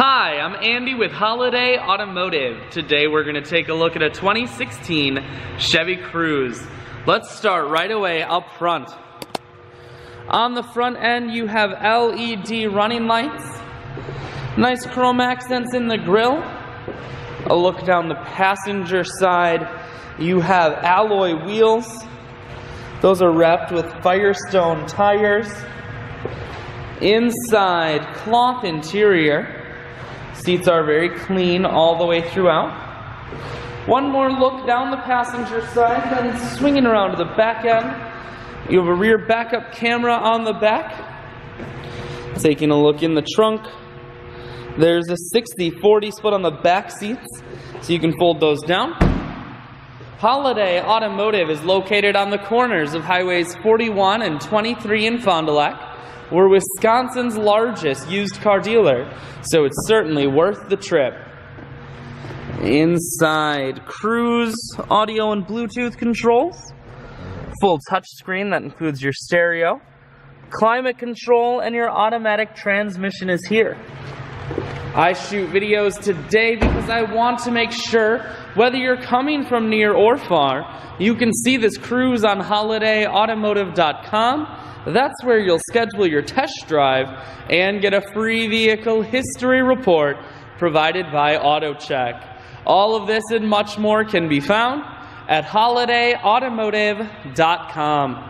Hi, I'm Andy with Holiday Automotive. Today we're going to take a look at a 2016 Chevy Cruze. Let's start right away up front. On the front end you have LED running lights, nice chrome accents in the grille. A look down the passenger side, you have alloy wheels. Those are wrapped with Firestone tires. Inside, cloth interior. Seats are very clean all the way throughout. One more look down the passenger side, then swinging around to the back end. You have a rear backup camera on the back. Taking a look in the trunk. There's a 60-40 split on the back seats, so you can fold those down. Holiday Automotive is located on the corners of Highways 41 and 23 in Fond du Lac. We're Wisconsin's largest used car dealer, so it's certainly worth the trip. Inside, Cruze audio and Bluetooth controls, full touchscreen that includes your stereo, climate control, and your automatic transmission is here. I shoot videos today because I want to make sure, whether you're coming from near or far, you can see this Cruze on holidayautomotive.com. That's where you'll schedule your test drive and get a free vehicle history report provided by AutoCheck. All of this and much more can be found at holidayautomotive.com.